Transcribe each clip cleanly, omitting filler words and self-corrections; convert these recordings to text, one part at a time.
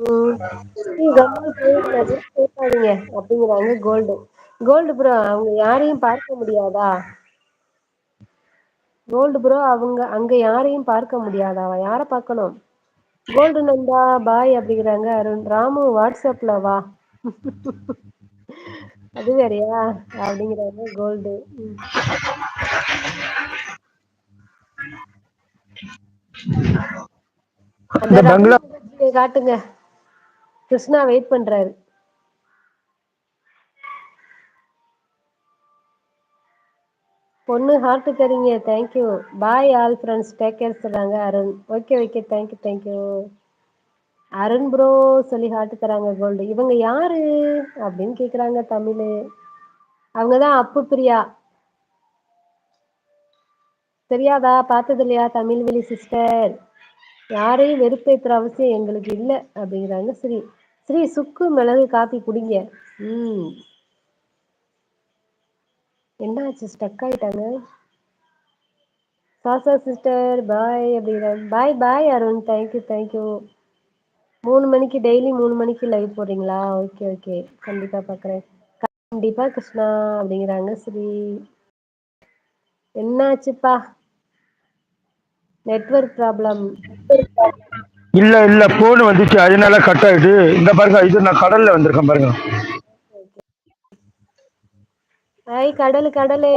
ம். கம்முனு போயிருங்க. எதுவும் பேசாதீங்க அப்படிங்கிறாங்க கோல்டு. கோல்டு ப்ரோ அவங்க யாரையும் பார்க்க முடியாதா? கோல்டு ப்ரோ அவங்க அங்க யாரையும் பார்க்க முடியாதா? யார பார்க்கணும்? கோல்டு நண்பா பாய் அப்படிங்கிறாங்க அருண். ராமு வாட்ஸ்அப்ல வா. அது வேறையா? அப்படிங்கிறாங்க கோல்டு. ம். அந்த இந்த ரமணி பங்களா முகர்ஜியை காட்டுங்க. கிருஷ்ணா வெயிட் பண்றாரு. பொண்ணு ஹார்ட் தரீங்க. Thank you. Bye all friends. Take care சொல்றாங்க Arun. Okay okay. Thank you thank you. Arun bro சொல்லி ஹார்ட் தராங்க கோல்டு. இவங்க யாரு அப்படின்னு கேக்குறாங்க தமிழு. அவங்கதான் அப்பு பிரியா. தெரியாதா? பார்த்தது இல்லையா தமிழ்வெளி சிஸ்டர்? யாரையும் வெறுப்பேத்துற அவசியம் எங்களுக்கு இல்ல அப்படிங்கிறாங்க ஸ்ரீ. ஸ்ரீ சுக்கு மிளகு காப்பி குடிங்க. ம். என்னாச்சு ஸ்டக் ஆயிட்டாங்க? சாசா சிஸ்டர் பாய் அப்படிங்கிறாங்க. Bye bye Arun. Thank you thank you. 3 மணிக்கு டெய்லி 3 மணிக்கு லைவ் போடுறீங்களா? Okay okay. கண்டிப்பா பார்க்குறேன். கண்டிப்பா கிருஷ்ணா அப்படிங்கிறாங்க ஸ்ரீ. என்னாச்சுப்பா? Network problem. இல்ல இல்ல போன் வந்துச்சு அதனால கட் ஆயிட்டு. இந்த பாருங்க இது நான் கடல்ல வந்திருக்கேன் பாருங்க. ஐ கடலு கடலே.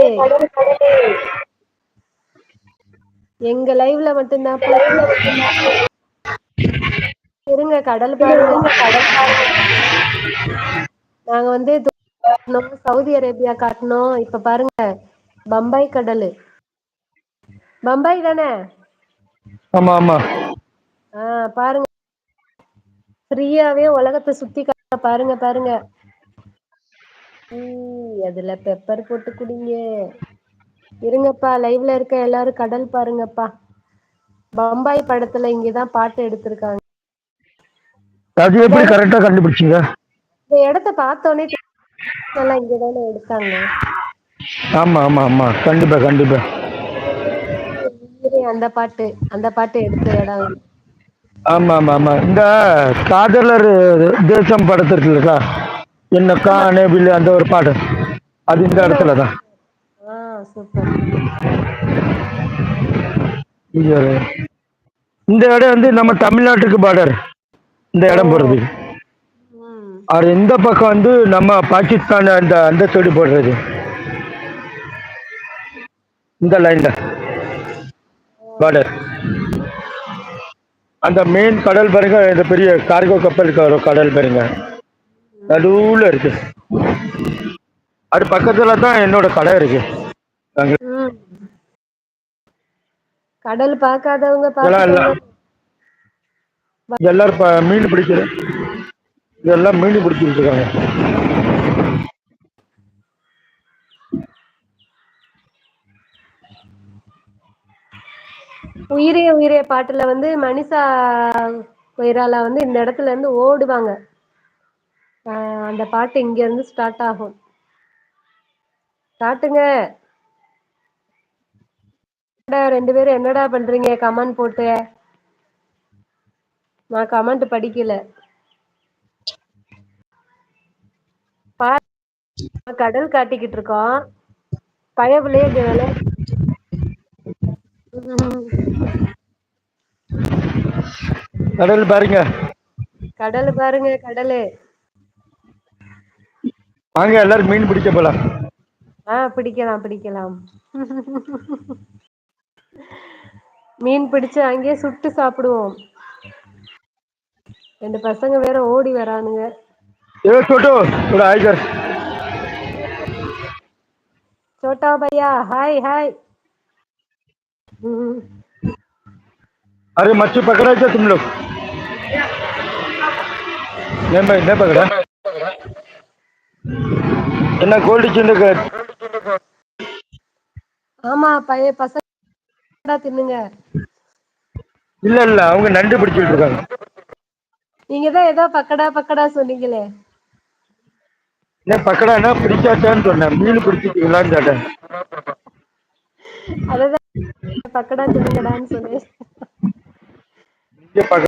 எங்க லைவ்ல மட்டும்தான்ப்பா இருங்க கடல் பாருங்க. நாங்க வந்து சவுதி அரேபியா காட்டணும். இப்ப பாருங்க பம்பாய் கடலு. பம்பாய் தானே? ஆமா ஆமா. பாருங்க ஃப்ரீயாவே உலகத்தை சுத்தி காட்ட பாருங்க பாருங்க. அதுல பெப்பர் போட்டு குடிங்க. இருங்கப்பா லைவ்ல இருக்க எல்லாரும் கடல் பாருங்கப்பா. பம்பாய் படத்துல இங்கதான் பாட்டு எடுத்திருக்காங்க. அது எப்படி கரெக்டா கண்டுபிடிச்சீங்க? இந்த இடத்த பார்த்தோன்னே எல்லாம் இங்கதானே எடுத்தாங்க. ஆமா ஆமா ஆமா கண்டிப்பா கண்டிப்பா. அந்த பாட்டு எடுத்த இடம். ஆமா ஆமா ஆமா. இந்த காதலர் தேசம் படத்திற்கு இருக்கா என்ன ஆமா. காணவில்லை அந்த ஒரு பாட்டு. அது இந்த இதுல இடத்துல தான். சூப்பர். இந்த இடம் வந்து நம்ம தமிழ்நாட்டுக்கு பார்டர். இந்த ஓ. இடம் போடுறது ம். அது இந்த பக்கம் வந்து நம்ம பாகிஸ்தான் அந்த அந்த சைடு போடுறது. இந்த லைன்ல பார்டர். அந்த மெயின் கடல் பாருங்க. இந்த பெரிய கார்கோ கப்பலுக்கு வரும் கடல் பாருங்க. நடுவுல இருக்கு. அது பக்கத்துல தான் என்னோட கடை இருக்கு. ம். கடல் பார்க்காதவங்க இதெல்லாம் பார்த்துக்கோங்க. எல்லாரும் மீன் பிடிக்கிற இதெல்லாம் மீன் பிடிச்சிட்டு இருக்காங்க. உயிரே உயிரே பாட்டுல வந்து மனிஷா கொய்ராலா வந்து இந்த இடத்துல இருந்து ஓடுவாங்க. அந்த பாட்டு இங்க இருந்து ஸ்டார்ட் ஆகும். காட்டுங்க. 2 பேரும் என்னடா பண்றீங்க கமெண்ட் போட்டு? நான் கமெண்ட் படிக்கல. கடல் காட்டிக்கிட்டு இருக்கோம். பயவுலயே இங்க விளையாடு. கடல் பாருங்க. கடல் பாருங்க கடலு. வாங்க எல்லாரும் மீன் பிடிக்க போலாம். பிடிக்கலாம் பிடிக்கலாம். மீன் பிடிச்சு அங்கேயே சுட்டு சாப்பிடுவோம். 2 பசங்க வேற ஓடி வரானுங்க. छोटो थोड़ा हाई कर. छोटा भैया हाय हाय. अरे मच्छी पकड़ा क्या तुम लोग? नहीं भाई नहीं पकड़ा. என்ன கோல்டு சின்ன. ஆமா பசங்க தின்னுங்க. இல்ல இல்ல அவங்க நண்டு பிடிச்சிட்டு இருக்காங்க. நீங்க தான் ஏதோ பக்கடா சொன்னீங்களே. பக்கடானா பிடிச்சாச்சான்னு சொன்னேன். மீன் பிடிச்சிட்டீங்களான்னு கேட்டேன். அததான் பக்கடா தின்னுங்கடான்னு சொன்னேன்.